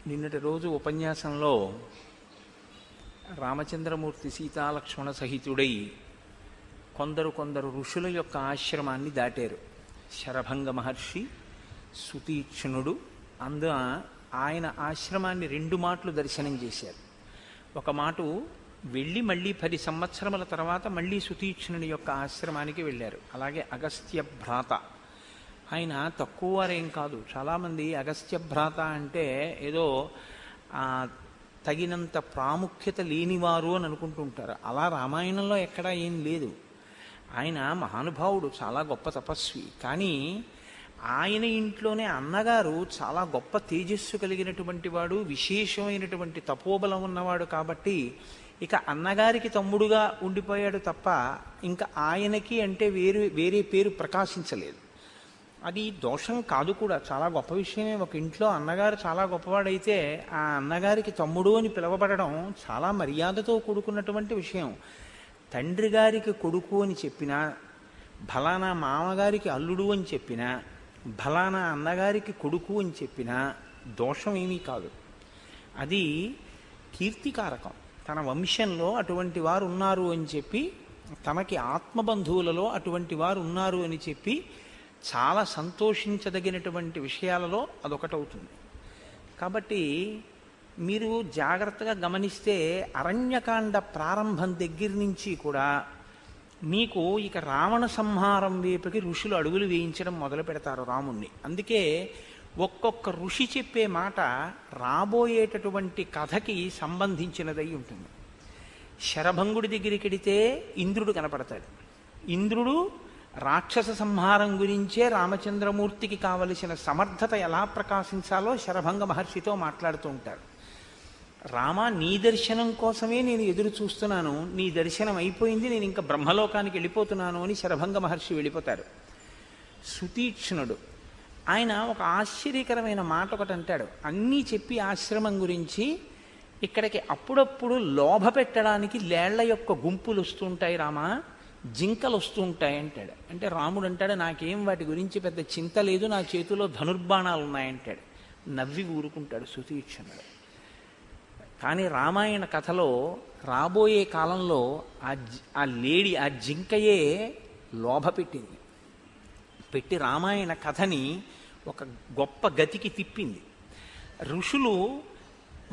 నిన్నటి రోజు ఉపన్యాసంలో రామచంద్రమూర్తి సీతాలక్ష్మణ సహితుడై కొందరు ఋషుల యొక్క ఆశ్రమాన్ని దాటారు. శరభంగ మహర్షి, సుతీక్ష్ణుడు. ఆయన ఆశ్రమాన్ని 2 మాటలు దర్శనం చేశారు. ఒక మాట వెళ్ళి మళ్ళీ 10 సంవత్సరముల తర్వాత మళ్ళీ సుతీక్ష్ణుని యొక్క ఆశ్రమానికి వెళ్ళారు. అలాగే అగస్త్య భ్రాత, ఆయన తక్కువ వారేం కాదు. చాలామంది అగస్త్య భ్రాత అంటే ఏదో తగినంత ప్రాముఖ్యత లేనివారు అని అనుకుంటుంటారు. అలా రామాయణంలో ఎక్కడా ఏం లేదు. ఆయన మహానుభావుడు, చాలా గొప్ప తపస్వి. కానీ ఆయన ఇంట్లోనే అన్నగారు చాలా గొప్ప తేజస్సు కలిగినటువంటి వాడు, విశేషమైనటువంటి తపోబలం ఉన్నవాడు. కాబట్టి ఇక అన్నగారికి తమ్ముడుగా ఉండిపోయాడు తప్ప ఇంకా ఆయనకి అంటే వేరే పేరు ప్రకాశించలేదు. అది దోషం కాదు కూడా, చాలా గొప్ప విషయమే. ఒక ఇంట్లో అన్నగారు చాలా గొప్పవాడైతే ఆ అన్నగారికి తమ్ముడు అని పిలవబడడం చాలా మర్యాదతో కూడుకున్నటువంటి విషయం. తండ్రి గారికి కొడుకు అని చెప్పినా, ఫలానా మామగారికి అల్లుడు అని చెప్పినా, ఫలానా అన్నగారికి కొడుకు అని చెప్పినా దోషం ఏమీ కాదు. అది కీర్తికారకం. తన వంశంలో అటువంటి వారు ఉన్నారు అని చెప్పి, తనకి ఆత్మబంధువులలో అటువంటి వారు ఉన్నారు అని చెప్పి చాలా సంతోషించదగినటువంటి విషయాలలో అదొకటవుతుంది. కాబట్టి మీరు జాగ్రత్తగా గమనిస్తే అరణ్యకాండ ప్రారంభం దగ్గర నుంచి కూడా మీకు ఇక రావణ సంహారం వైపుకి ఋషులు అడుగులు వేయించడం మొదలు పెడతారు రాముణ్ణి. అందుకే ఒక్కొక్క ఋషి చెప్పే మాట రాబోయేటటువంటి కథకి సంబంధించినదై ఉంటుంది. శరభంగుడి దగ్గరికి వెడితే ఇంద్రుడు కనపడతాడు. ఇంద్రుడు రాక్షస సంహారం గురించే రామచంద్రమూర్తికి కావలసిన సమర్థత ఎలా ప్రకాశించాలో శరభంగ మహర్షితో మాట్లాడుతూ ఉంటారు. రామ, నీ దర్శనం కోసమే నేను ఎదురు చూస్తున్నాను, నీ దర్శనం అయిపోయింది, నేను ఇంకా బ్రహ్మలోకానికి వెళ్ళిపోతున్నాను అని శరభంగ మహర్షి వెళ్ళిపోతారు. సుతీక్ష్ణుడు ఆయన ఒక ఆశ్చర్యకరమైన మాట ఒకటి అంటాడు. అన్నీ చెప్పి ఆశ్రమం గురించి ఇక్కడికి అప్పుడప్పుడు లోభ పెట్టడానికి లేళ్ల యొక్క గుంపులు వస్తుంటాయి రామా, జింకలు వస్తూ ఉంటాయి అంటాడు. అంటే రాముడు అంటాడు, నాకేం వాటి గురించి పెద్ద చింత లేదు, నా చేతిలో ధనుర్బాణాలు ఉన్నాయంటాడు. నవ్వి ఊరుకుంటాడు సుతీక్ష్ణుడు. కానీ రామాయణ కథలో రాబోయే కాలంలో ఆ జింకయే లోభ పెట్టి రామాయణ కథని ఒక గొప్ప గతికి తిప్పింది. ఋషులు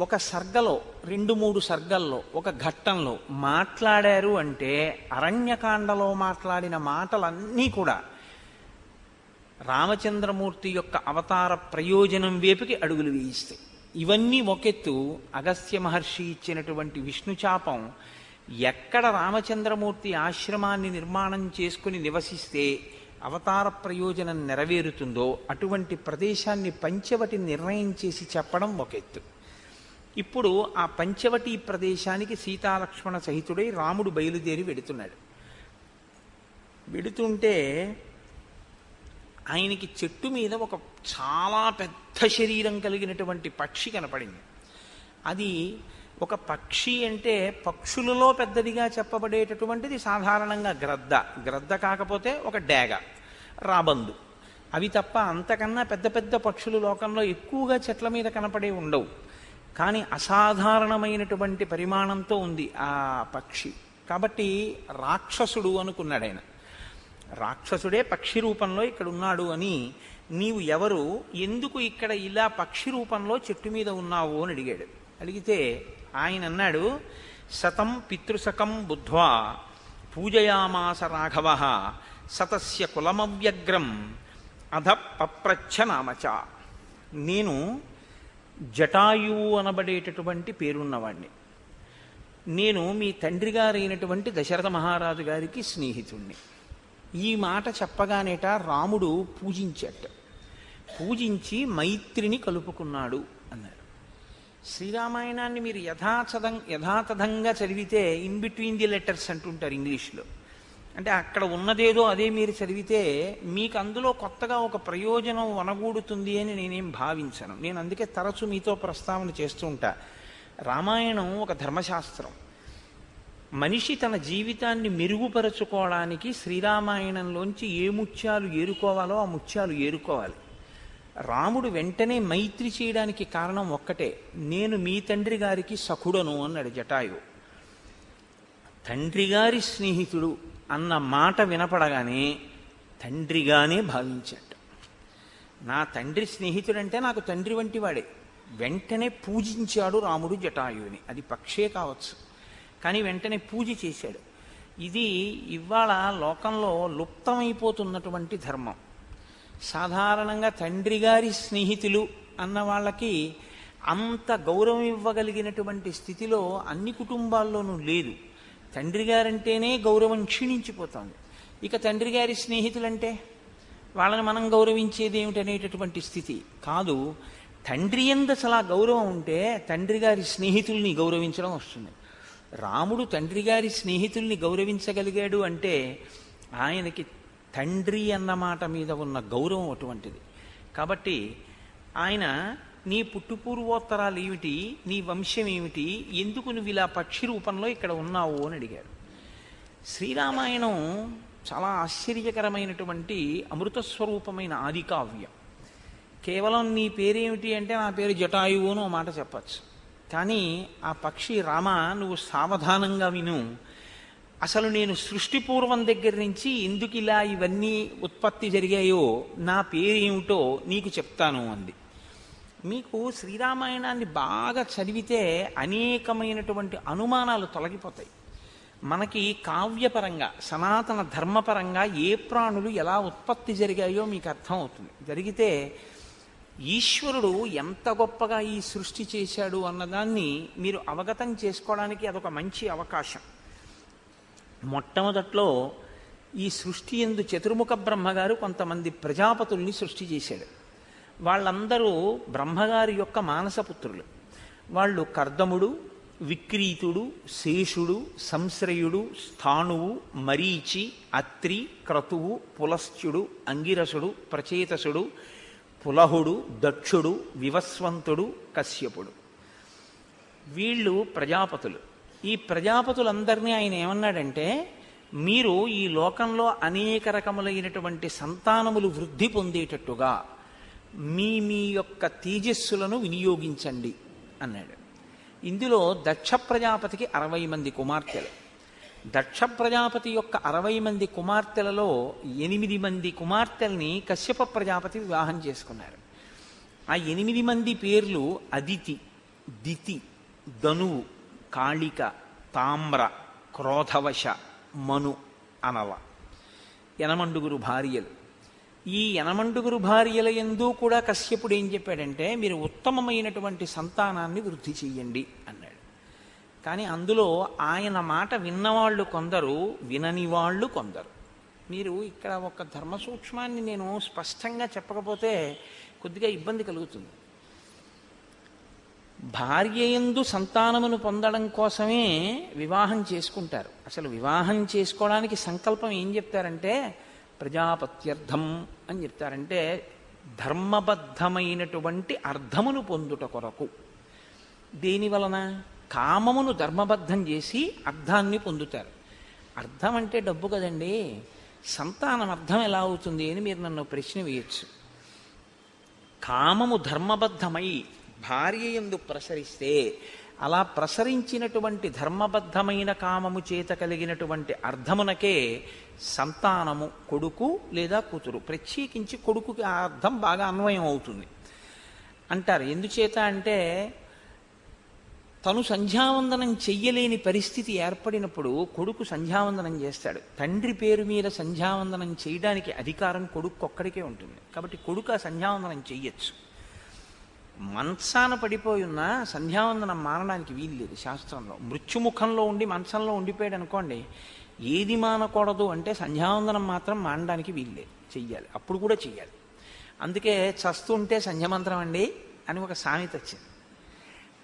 ఒక సర్గలో 2-3 సర్గల్లో ఒక ఘట్టంలో మాట్లాడారు అంటే అరణ్యకాండలో మాట్లాడిన మాటలన్నీ కూడా రామచంద్రమూర్తి యొక్క అవతార ప్రయోజనం వైపుకి అడుగులు వేయిస్తాయి. ఇవన్నీ ఒకెత్తు. అగస్త్య మహర్షి ఇచ్చినటువంటి విష్ణుచాపం ఎక్కడ రామచంద్రమూర్తి ఆశ్రమాన్ని నిర్మాణం చేసుకుని నివసిస్తే అవతార ప్రయోజనం నెరవేరుతుందో అటువంటి ప్రదేశాన్ని పంచవటి నిర్ణయం చేసి చెప్పడం ఒకెత్తు. ఇప్పుడు ఆ పంచవటి ప్రదేశానికి సీతాలక్ష్మణ సహితుడై రాముడు బయలుదేరి వెడుతున్నాడు. వెడుతుంటే ఆయనకి చెట్టు మీద ఒక చాలా పెద్ద శరీరం కలిగినటువంటి పక్షి కనపడింది. అది ఒక పక్షి అంటే పక్షులలో పెద్దదిగా చెప్పబడేటటువంటిది సాధారణంగా గ్రద్ద కాకపోతే ఒక డేగ, రాబందు, అవి తప్ప అంతకన్నా పెద్ద పెద్ద పక్షులు లోకంలో ఎక్కువగా చెట్ల మీద కనపడే ఉండవు. కానీ అసాధారణమైనటువంటి పరిమాణంతో ఉంది ఆ పక్షి. కాబట్టి రాక్షసుడు అనుకున్నాడు ఆయన. రాక్షసుడే పక్షి రూపంలో ఇక్కడ ఉన్నాడు అని, నీవు ఎవరు, ఎందుకు ఇక్కడ ఇలా పక్షి రూపంలో చెట్టు మీద ఉన్నావు అని అడిగాడు. అడిగితే ఆయన అన్నాడు, శతం పితృశకం బుద్ధ్వా పూజయామాస రాఘవ సతస్య కులమవ్యగ్రం అధ పప్రచ్ఛ నామచ. నేను జటాయువు అనబడేటటువంటి పేరున్నవాణ్ణి. నేను మీ తండ్రి గారైనటువంటి దశరథ మహారాజు గారికి స్నేహితుణ్ణి. ఈ మాట చెప్పగానేట రాముడు పూజించి మైత్రిని కలుపుకున్నాడు అన్నాడు. శ్రీరామాయణాన్ని మీరు యథాతథంగా చదివితే ఇన్ బిట్వీన్ ది లెటర్స్ అంటుంటారు ఇంగ్లీష్లో. అంటే అక్కడ ఉన్నదేదో అదే మీరు చదివితే మీకు అందులో కొత్తగా ఒక ప్రయోజనం వనగూడుతుంది అని నేనేం భావించను. నేను అందుకే తరచు మీతో ప్రస్తావన చేస్తూ ఉంటా. రామాయణం ఒక ధర్మశాస్త్రం. మనిషి తన జీవితాన్ని మెరుగుపరచుకోవడానికి శ్రీరామాయణంలోంచి ఏ ముత్యాలు ఏరుకోవాలో ఆ ముత్యాలు ఏరుకోవాలి. రాముడు వెంటనే మైత్రి చేయడానికి కారణం ఒక్కటే, నేను మీ తండ్రి గారికి సఖుడను అన్నాడు జటాయు. తండ్రి గారి స్నేహితుడు అన్న మాట వినపడగానే తండ్రిగానే భావించాడు. నా తండ్రి స్నేహితుడంటే నాకు తండ్రి వంటి వాడే. వెంటనే పూజించాడు రాముడు జటాయుని. అది పక్షే కావచ్చు, కానీ వెంటనే పూజ చేశాడు. ఇది ఇవాళ లోకంలో లుప్తమైపోతున్నటువంటి ధర్మం. సాధారణంగా తండ్రి గారి స్నేహితులు అన్న వాళ్ళకి అంత గౌరవం ఇవ్వగలిగినటువంటి స్థితిలో అన్ని కుటుంబాల్లోనూ లేదు. తండ్రి గారంటేనే గౌరవం క్షీణించిపోతుంది. ఇక తండ్రి గారి స్నేహితులంటే వాళ్ళని మనం గౌరవించేది ఏమిటనేటటువంటి స్థితి కాదు. తండ్రి యందు అసలు ఆ గౌరవం ఉంటే తండ్రి గారి స్నేహితుల్ని గౌరవించడం వస్తుంది. రాముడు తండ్రి గారి స్నేహితుల్ని గౌరవించగలిగాడు అంటే ఆయనకి తండ్రి అన్నమాట మీద ఉన్న గౌరవం అటువంటిది. కాబట్టి ఆయన నీ పుట్టుపూర్వోత్తరాలు ఏమిటి, నీ వంశం ఏమిటి, ఎందుకు నువ్వు ఇలా పక్షి రూపంలో ఇక్కడ ఉన్నావు అని అడిగాడు. శ్రీరామాయణం చాలా ఆశ్చర్యకరమైనటువంటి అమృతస్వరూపమైన ఆదికావ్యం. కేవలం నీ పేరేమిటి అంటే నా పేరు జటాయువు అని ఓ మాట చెప్పచ్చు. కానీ ఆ పక్షి రామ నువ్వు సావధానంగా విను, అసలు నేను సృష్టి పూర్వం దగ్గర నుంచి ఎందుకు ఇలా ఇవన్నీ ఉత్పత్తి జరిగాయో నా పేరేమిటో నీకు చెప్తాను అంది. మీకు శ్రీరామాయణాన్ని బాగా చదివితే అనేకమైనటువంటి అనుమానాలు తొలగిపోతాయి. మనకి కావ్యపరంగా సనాతన ధర్మపరంగా ఏ ప్రాణులు ఎలా ఉత్పత్తి జరిగాయో మీకు అర్థమవుతుంది. జరిగితే ఈశ్వరుడు ఎంత గొప్పగా ఈ సృష్టి చేశాడు అన్నదాన్ని మీరు అవగతం చేసుకోవడానికి అదొక మంచి అవకాశం. మొట్టమొదట్లో ఈ సృష్టి యందు చతుర్ముఖ బ్రహ్మగారు కొంతమంది ప్రజాపతుల్ని సృష్టి చేశాడు. వాళ్ళందరూ బ్రహ్మగారి యొక్క మానసపుత్రులు. వాళ్ళు కర్దముడు, విక్రీతుడు, శేషుడు, సంశ్రయుడు, స్థాణువు, మరీచి, అత్రి, క్రతువు, పులశ్చుడు, అంగిరసుడు, ప్రచేతసుడు, పులహుడు, దక్షుడు, వివస్వంతుడు, కశ్యపుడు. వీళ్ళు ప్రజాపతులు. ఈ ప్రజాపతులందరినీ ఆయన ఏమన్నాడంటే, మీరు ఈ లోకంలో అనేక రకములైనటువంటి సంతానములు వృద్ధి పొందేటట్టుగా మీ మీ యొక్క తేజస్సులను వినియోగించండి అన్నాడు. ఇందులో దక్ష ప్రజాపతికి 60 మంది కుమార్తెలు. దక్ష ప్రజాపతి యొక్క 60 మంది కుమార్తెలలో 8 మంది కుమార్తెల్ని కశ్యప ప్రజాపతి వివాహం చేసుకున్నారు. ఆ 8 మంది పేర్లు అదితి, దితి, ధనువు, కాళిక, తామ్ర, క్రోధవశ, మను, అనల. 8 భార్యలు. ఈ 8 భార్యల యందు కూడా కశ్యపుడు ఏం చెప్పాడంటే, మీరు ఉత్తమమైనటువంటి సంతానాన్ని వృద్ధి చెయ్యండి అన్నాడు. కానీ అందులో ఆయన మాట విన్నవాళ్ళు కొందరు, వినని వాళ్ళు కొందరు. మీరు ఇక్కడ ఒక ధర్మ సూక్ష్మాన్ని నేను స్పష్టంగా చెప్పకపోతే కొద్దిగా ఇబ్బంది కలుగుతుంది. భార్య యందు సంతానమును పొందడం కోసమే వివాహం చేసుకుంటారు. అసలు వివాహం చేసుకోవడానికి సంకల్పం ఏం చెప్తారంటే ప్రజాపత్యర్థం అని చెప్తారంటే ధర్మబద్ధమైనటువంటి అర్థమును పొందుట కొరకు. దేని వలన? కామమును ధర్మబద్ధం చేసి అర్థాన్ని పొందుతారు. అర్థం అంటే డబ్బు కదండి. సంతానం అర్థం ఎలా అవుతుంది అని మీరు నన్ను ప్రశ్న వేయచ్చు. కామము ధర్మబద్ధమై భార్య యందు ప్రసరిస్తే, అలా ప్రసరించినటువంటి ధర్మబద్ధమైన కామము చేత కలిగినటువంటి అర్థమునకే సంతానము, కొడుకు లేదా కూతురు. ప్రత్యేకించి కొడుకుకి ఆ అర్థం బాగా అన్వయం అవుతుంది అంటారు. ఎందుచేత అంటే తను సంధ్యావందనం చెయ్యలేని పరిస్థితి ఏర్పడినప్పుడు కొడుకు సంధ్యావందనం చేస్తాడు. తండ్రి పేరు మీద సంధ్యావందనం చేయడానికి అధికారం కొడుకు ఒక్కడికే ఉంటుంది. కాబట్టి కొడుకు ఆ సంధ్యావందనం చెయ్యొచ్చు. మంచాన పడిపోయి ఉన్న సంధ్యావందనం మానడానికి వీలు లేదు శాస్త్రంలో. మృత్యుముఖంలో ఉండి మంచంలో ఉండిపోయాడు అనుకోండి, ఏది మానకూడదు అంటే సంధ్యావందనం మాత్రం మానడానికి వీలు లేదు, చెయ్యాలి. అప్పుడు కూడా చెయ్యాలి. అందుకే చస్తుంటే సంధ్యమంత్రం అండి అని ఒక సామెత వచ్చింది.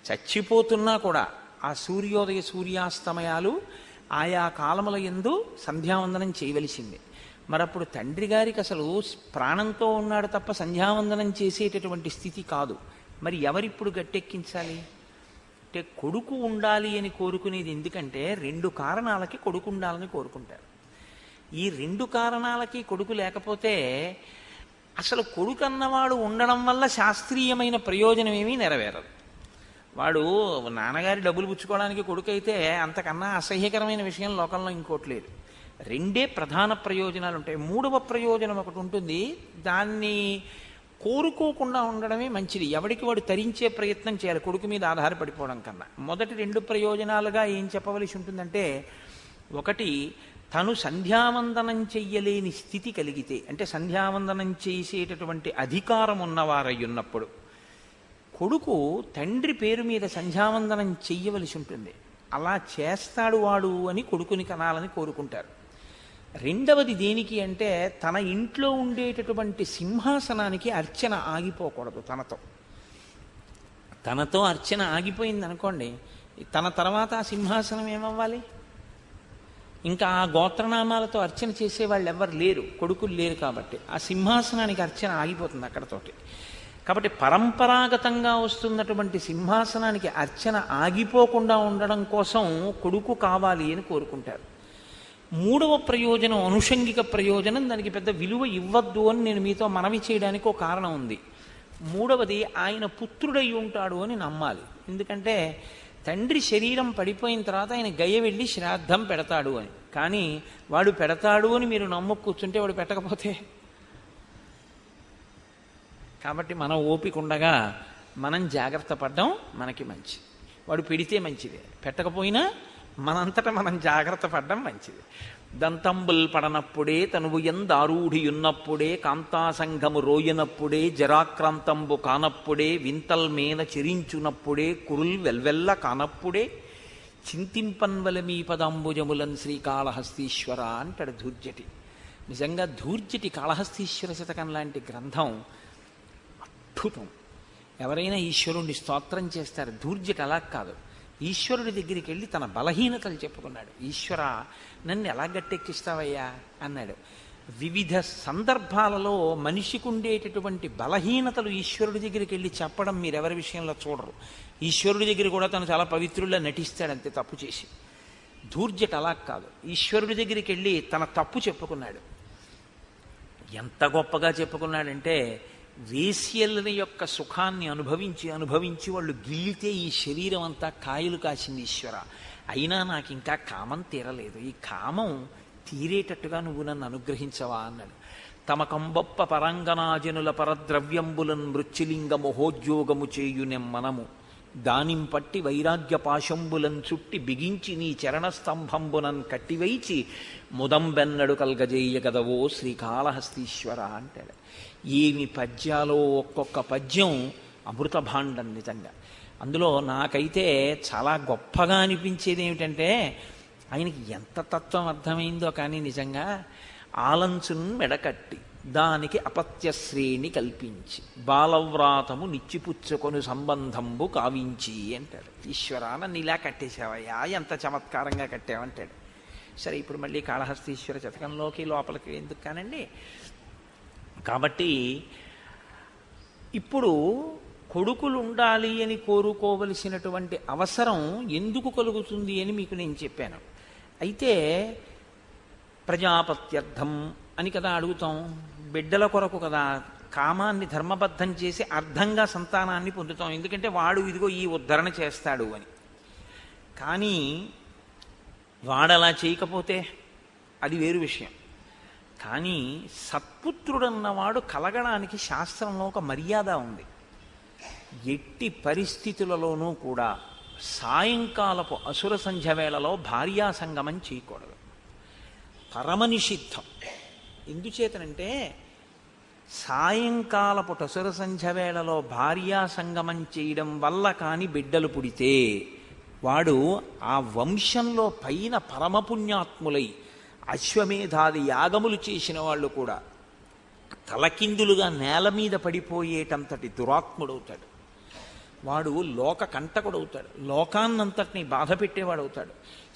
చచ్చిపోతున్నా కూడా ఆ సూర్యోదయ సూర్యాస్తమయాలు ఆయా కాలముల యందు సంధ్యావందనం చేయవలసిందే. మరప్పుడు తండ్రి గారికి అసలు ప్రాణంతో ఉన్నాడు తప్ప సంధ్యావందనం చేసేటటువంటి స్థితి కాదు. మరి ఎవరిప్పుడు గట్టెక్కించాలి అంటే కొడుకు ఉండాలి అని కోరుకునేది. ఎందుకంటే 2 కారణాలకి కొడుకు ఉండాలని కోరుకుంటారు. ఈ 2 కారణాలకి కొడుకు లేకపోతే అసలు కొడుకు అన్నవాడు ఉండడం వల్ల శాస్త్రీయమైన ప్రయోజనం ఏమీ నెరవేరదు. వాడు నాన్నగారి డబ్బులు పుచ్చుకోవడానికి కొడుకు అయితే అంతకన్నా అసహ్యకరమైన విషయం లోకంలో ఇంకోటి లేదు. రెండే ప్రధాన ప్రయోజనాలు ఉంటాయి. మూడవ ప్రయోజనం ఒకటి ఉంటుంది, దాన్ని కోరుకోకుండా ఉండడమే మంచిది. ఎవడికి వాడు తరించే ప్రయత్నం చేయాలి కొడుకు మీద ఆధారపడిపోవడం కన్నా. మొదటి రెండు ప్రయోజనాలుగా ఏం చెప్పవలసి ఉంటుందంటే, ఒకటి, తను సంధ్యావందనం చెయ్యలేని స్థితి కలిగితే, అంటే సంధ్యావందనం చేసేటటువంటి అధికారం ఉన్నవారై ఉన్నప్పుడు కొడుకు తండ్రి పేరు మీద సంధ్యావందనం చెయ్యవలసి ఉంటుంది. అలా చేస్తాడు వాడు అని కొడుకుని కనాలని కోరుకుంటారు. రెండవది దేనికి అంటే, తన ఇంట్లో ఉండేటటువంటి సింహాసనానికి అర్చన ఆగిపోకూడదు. తనతో అర్చన ఆగిపోయింది అనుకోండి, తన తర్వాత ఆ సింహాసనం ఏమవ్వాలి? ఇంకా ఆ గోత్రనామాలతో అర్చన చేసేవాళ్ళు ఎవరు లేరు, కొడుకులు లేరు. కాబట్టి ఆ సింహాసనానికి అర్చన ఆగిపోతుంది అక్కడతోటి. కాబట్టి పరంపరాగతంగా వస్తున్నటువంటి సింహాసనానికి అర్చన ఆగిపోకుండా ఉండడం కోసం కొడుకు కావాలి అని కోరుకుంటారు. మూడవ ప్రయోజనం, అనుషంగిక ప్రయోజనం, దానికి పెద్ద విలువ ఇవ్వద్దు అని నేను మీతో మనవి చేయడానికి ఒక కారణం ఉంది. మూడవది, ఆయన పుత్రుడై ఉంటాడు అని నమ్మాలి. ఎందుకంటే తండ్రి శరీరం పడిపోయిన తర్వాత ఆయన గయ వెళ్ళి శ్రాద్ధం పెడతాడు అని. కానీ వాడు పెడతాడు అని మీరు నమ్ము కూర్చుంటే వాడు పెట్టకపోతే, కాబట్టి మనం ఓపిక ఉండగా మనం జాగ్రత్త పడ్డం మనకి మంచిది. వాడు పెడితే మంచిదే, పెట్టకపోయినా మనంతటా మనం జాగ్రత్త పడ్డం మంచిది. దంతంబుల్ పడనప్పుడే తనువు ఎందారూఢియున్నప్పుడే కాంతాసంఘము రోయనప్పుడే జరాక్రాంతంబు కానప్పుడే వింతల్ మేన చెరించునప్పుడే కురుల్ వెల్వెల్ల కానప్పుడే చింతింపన్వల మీ పదాంబుజములన్ శ్రీకాళహస్తీశ్వర అంటాడు ధూర్జటి. నిజంగా ధూర్జటి కాళహస్తీశ్వర శతకం లాంటి గ్రంథం అద్భుతం. ఎవరైనా ఈశ్వరుణ్ణి స్తోత్రం చేస్తారు, ధూర్జటి అలా కాదు. ఈశ్వరుడి దగ్గరికి వెళ్ళి తన బలహీనతలు చెప్పుకున్నాడు. ఈశ్వర, నన్ను ఎలా గట్టెక్కిస్తావయ్యా అన్నాడు. వివిధ సందర్భాలలో మనిషికి ఉండేటటువంటి బలహీనతలు ఈశ్వరుడి దగ్గరికి వెళ్ళి చెప్పడం మీరెవరి విషయంలో చూడరు. ఈశ్వరుడి దగ్గర కూడా తను చాలా పవిత్రుల్లా నటిస్తాడంతే తప్పు చేసి. ధూర్జట అలా కాదు, ఈశ్వరుడి దగ్గరికి వెళ్ళి తన తప్పు చెప్పుకున్నాడు. ఎంత గొప్పగా చెప్పుకున్నాడంటే, వేశ్యల యొక్క సుఖాన్ని అనుభవించి అనుభవించి వాళ్ళు గిల్లితే ఈ శరీరం అంతా కాయలు కాసింది ఈశ్వర, అయినా నాకు ఇంకా కామం తీరలేదు, ఈ కామం తీరేటట్టుగా నువ్వు నన్ను అనుగ్రహించవా అన్నాడు. తమ కంబొప్ప పరంగనాజనుల పరద్రవ్యంబులన్ మృత్యులింగ మహోద్యోగము చేయునెమ్మనము దానింపట్టి వైరాగ్య పాశంబులన్ చుట్టి బిగించి నీ చరణస్తంభంబునన్ కట్టివైచి ముదంబెన్నడు కల్గజేయ గదవో శ్రీకాళహస్తీశ్వర అంటాడు. ఏమి పద్యాలో, ఒక్కొక్క పద్యం అమృత భాండం నిజంగా. అందులో నాకైతే చాలా గొప్పగా అనిపించేది ఏమిటంటే, ఆయనకి ఎంత తత్వం అర్థమైందో కానీ నిజంగా, ఆలంచున్ మెడకట్టి దానికి అపత్యశ్రేణి కల్పించి బాలవ్రాతము నిచ్చిపుచ్చుకొని సంబంధంబు కావించి అంటాడు. ఈశ్వర, నన్ను ఇలా కట్టేశావయ్యా, ఎంత చమత్కారంగా కట్టావంటాడు. సరే, ఇప్పుడు మళ్ళీ కాళహస్తీశ్వర శతకంలోకి లోపలికి ఎందుకు కానండి. కాబట్టి ఇప్పుడు కొడుకులు ఉండాలి అని కోరుకోవలసినటువంటి అవసరం ఎందుకు కలుగుతుంది అని మీకు నేను చెప్పాను. అయితే ప్రజాపత్యర్థం అని కదా అడుగుతాం, బిడ్డల కొరకు కదా, కామాన్ని ధర్మబద్ధం చేసి అర్థంగా సంతానాన్ని పొందుతాం. ఎందుకంటే వాడు ఇదిగో ఈ ఉద్ధరణ చేస్తాడు అని. కానీ వాడలా చేయకపోతే అది వేరు విషయం. కానీ సత్పుత్రుడన్నవాడు కలగడానికి శాస్త్రంలో ఒక మర్యాద ఉంది. ఎట్టి పరిస్థితులలోనూ కూడా సాయంకాలపు అసుర సంధ్య వేళలో భార్యా సంగమం చేయకూడదు, పరమనిషిద్ధం. ఎందుచేతనంటే సాయంకాలపు అసుర సంధ్య వేళలో భార్యా సంగమం చేయడం వల్ల కాని బిడ్డలు పుడితే వాడు ఆ వంశంలో పైన పరమపుణ్యాత్ములై అశ్వమేధాది యాగములు చేసిన వాళ్ళు కూడా తలకిందులుగా నేల మీద పడిపోయేటంతటి దురాత్ముడవుతాడు. వాడు లోక కంటకుడవుతాడు, లోకాన్నంతటినీ బాధ పెట్టేవాడవుతాడు.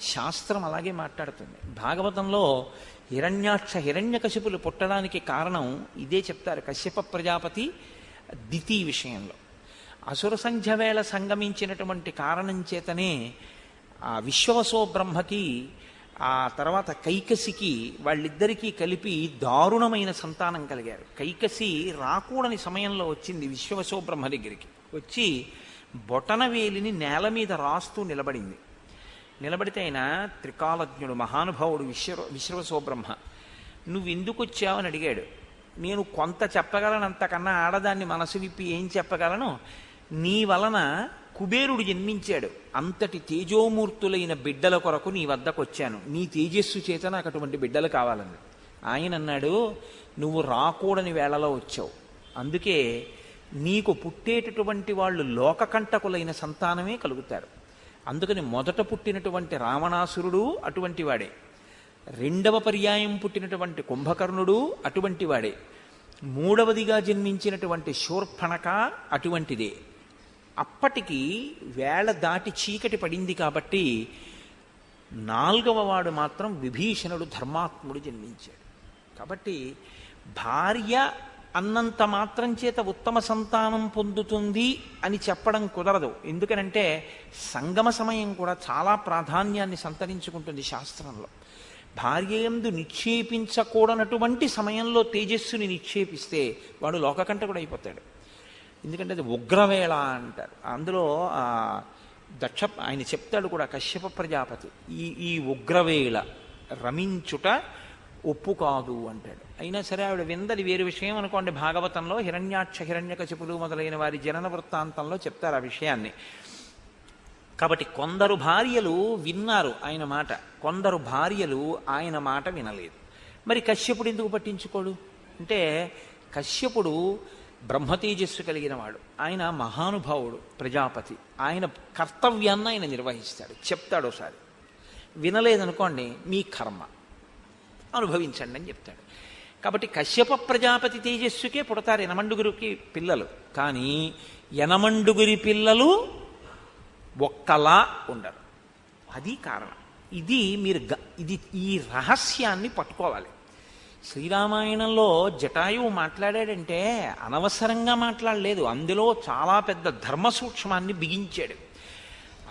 శాస్త్రం అలాగే మాట్లాడుతుంది. భాగవతంలో హిరణ్యాక్ష హిరణ్యకశిపులు పుట్టడానికి కారణం ఇదే చెప్తారు. కశ్యప ప్రజాపతి దితి విషయంలో అసుర సంధ్య వేళ సంగమించినటువంటి కారణం చేతనే ఆ విశ్వవసో బ్రహ్మకి ఆ తర్వాత కైకసికి వాళ్ళిద్దరికీ కలిపి దారుణమైన సంతానం కలిగారు. కైకసి రాకూడని సమయంలో వచ్చింది విశ్వవసోబ్రహ్మ దగ్గరికి. వచ్చి బొటనవేలిని నేల మీద రాస్తూ నిలబడింది. నిలబడితే ఆయన త్రికాలజ్ఞుడు మహానుభావుడు విశ్వవసోబ్రహ్మ. నువ్వెందుకు వచ్చావు అని అడిగాడు. నేను కొంత చెప్పగలను, అంతకన్నా ఆడదాన్ని మనసు విప్పి ఏం చెప్పగలను, నీ వలన కుబేరుడు జన్మించాడు, అంతటి తేజోమూర్తులైన బిడ్డల కొరకు నీ వద్దకు వచ్చాను, నీ తేజస్సు చేత నాకు అటువంటి బిడ్డలు కావాలండి. ఆయన అన్నాడు, నువ్వు రాకూడని వేళలో వచ్చావు, అందుకే నీకు పుట్టేటటువంటి వాళ్ళు లోకకంటకులైన సంతానమే కలుగుతారు. అందుకని మొదట పుట్టినటువంటి రావణాసురుడు అటువంటి వాడే, రెండవ పర్యాయం పుట్టినటువంటి కుంభకర్ణుడు అటువంటి వాడే, మూడవదిగా జన్మించినటువంటి శూర్పణఖ అటువంటిదే. అప్పటికి వేళ దాటి చీకటి పడింది కాబట్టి నాలుగవ వాడు మాత్రం విభీషణుడు ధర్మాత్ముడు జన్మించాడు. కాబట్టి భార్య అన్నంత మాత్రం చేత ఉత్తమ సంతానం పొందుతుంది అని చెప్పడం కుదరదు. ఎందుకనంటే సంగమ సమయం కూడా చాలా ప్రాధాన్యాన్ని సంతరించుకుంటుంది శాస్త్రంలో. భార్యయందు నిక్షేపించకూడనటువంటి సమయంలో తేజస్సుని నిక్షేపిస్తే వాడు లోకకంటకుడు అయిపోతాడు. ఎందుకంటే అది ఉగ్రవేళ అంటారు. అందులో ఆయన చెప్తాడు కూడా కశ్యప ప్రజాపతి, ఈ ఉగ్రవేళ రమించుట ఒప్పు కాదు అంటాడు. అయినా సరే ఆవిడ విందది వేరు విషయం అనుకోండి. భాగవతంలో హిరణ్యాక్ష హిరణ్యకశిపులు మొదలైన వారి జనన వృత్తాంతంలో చెప్తారు ఆ విషయాన్ని. కాబట్టి కొందరు భార్యలు విన్నారు ఆయన మాట, కొందరు భార్యలు ఆయన మాట వినలేదు. మరి కశ్యపుడు ఎందుకు పట్టించుకోడు అంటే, కశ్యపుడు బ్రహ్మతేజస్సు కలిగిన వాడు, ఆయన మహానుభావుడు ప్రజాపతి, ఆయన కర్తవ్యాన్ని ఆయన నిర్వహిస్తాడు, చెప్తాడు. ఒకసారి వినలేదనుకోండి, మీ కర్మ అనుభవించండి అని చెప్తాడు. కాబట్టి కశ్యప ప్రజాపతి తేజస్సుకే పుడతారు యనమండుగురికి పిల్లలు, కానీ యనమండుగురి పిల్లలు ఒక్కలా ఉండరు. అది కారణం. ఇది మీరు ఈ రహస్యాన్ని పట్టుకోవాలి. శ్రీరామాయణంలో జటాయువు మాట్లాడాడంటే అనవసరంగా మాట్లాడలేదు, అందులో చాలా పెద్ద ధర్మ సూక్ష్మాన్ని బిగించాడు.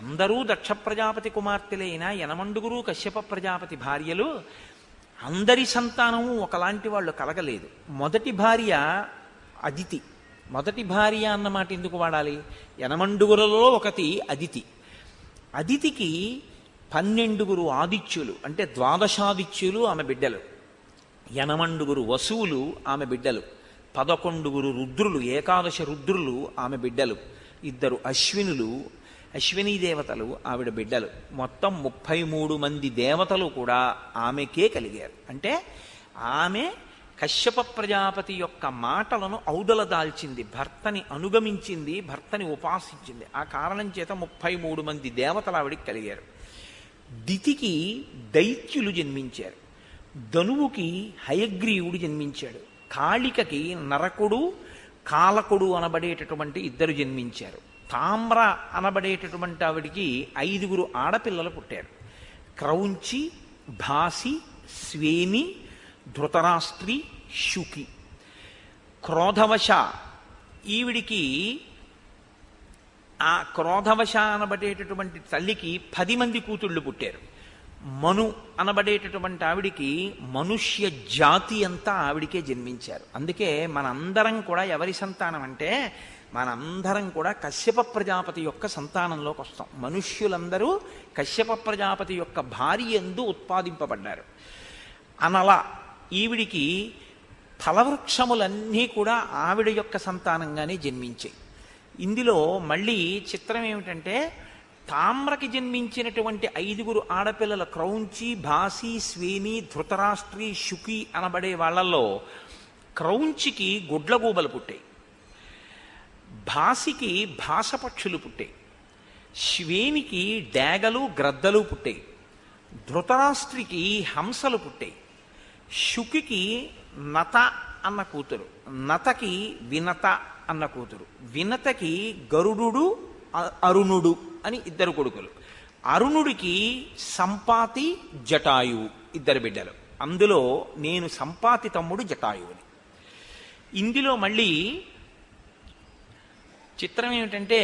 అందరూ దక్ష ప్రజాపతి కుమార్తెలైన యనమండుగురు కశ్యప ప్రజాపతి భార్యలు, అందరి సంతానము ఒకలాంటి వాళ్ళు కలగలేదు. మొదటి భార్య అదితి. మొదటి భార్య అన్నమాట ఎందుకు వాడాలి? యనమండుగురులో ఒకటి అదితి. అదితికి 12 ఆదిత్యులు అంటే ద్వాదశాదిత్యులు ఆమె బిడ్డలు, యనమండుగురు వసువులు ఆమె బిడ్డలు, 11 రుద్రులు ఏకాదశ రుద్రులు ఆమె బిడ్డలు, 2 అశ్వినులు అశ్వినీ దేవతలు ఆవిడ బిడ్డలు, మొత్తం 33 మంది దేవతలు కూడా ఆమెకే కలిగారు. అంటే ఆమె కశ్యప ప్రజాపతి యొక్క మాటలను ఔదల దాల్చింది, భర్తని అనుగమించింది, భర్తని ఉపాసించింది. ఆ కారణం చేత 33 మంది దేవతలు ఆవిడికి కలిగారు. దితికి దైత్యులు జన్మించారు, ధనువుకి హయగ్రీవుడు జన్మించాడు, కాళికకి నరకుడు కాలకుడు అనబడేటటువంటి 2 జన్మించారు, తామ్ర అనబడేటటువంటి ఆవిడికి 5 ఆడపిల్లలు పుట్టారు. క్రౌంచి, భాసి, స్వేని, ధృతరాష్ట్రి, శుకి. క్రోధవశ ఈవిడికి, ఆ క్రోధవశ అనబడేటటువంటి తల్లికి 10 మంది కూతుళ్ళు పుట్టారు. మను అనబడేటటువంటి ఆవిడికి మనుష్య జాతి అంతా ఆవిడికే జన్మించారు. అందుకే మనందరం కూడా ఎవరి సంతానం అంటే, మనందరం కూడా కశ్యప ప్రజాపతి యొక్క సంతానంలోకి వస్తాం. మనుష్యులందరూ కశ్యప ప్రజాపతి యొక్క భార్య యందు ఉత్పాదింపబడ్డారు. అనల ఈవిడికి ఫలవృక్షములన్నీ కూడా ఆవిడ యొక్క సంతానంగానే జన్మించాయి. ఇందులో మళ్ళీ చిత్రం ఏమిటంటే, తామ్రకి జన్మించినటువంటి 5 ఆడపిల్లల క్రౌంచి, భాసి, స్వేని, ధృతరాష్ట్రి, శుకి అనబడే వాళ్ళల్లో క్రౌంచికి గుడ్లగూబలు పుట్టాయి, భాసికి భాసపక్షులు పుట్టాయి, శ్వేనికి డేగలు గ్రద్దలు పుట్టాయి, ధృతరాష్ట్రికి హంసలు పుట్టాయి, శుకికి నత అన్న కూతురు, నతకి వినత అన్న కూతురు, వినతకి గరుడు అరుణుడు అని 2 కొడుకులు, అరుణుడికి సంపాతి జటాయువు 2 బిడ్డలు. అందులో నేను సంపాతి తమ్ముడు జటాయువుని. ఇందులో మళ్ళీ చిత్రం ఏమిటంటే,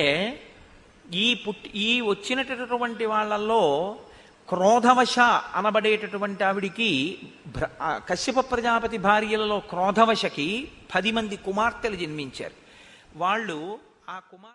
ఈ వచ్చినటువంటి వాళ్ళల్లో క్రోధవశ అనబడేటటువంటి ఆవిడికి కశ్యప ప్రజాపతి భార్యలలో క్రోధవశకి 10 మంది కుమార్తెలు జన్మించారు. వాళ్ళు ఆ కుమార్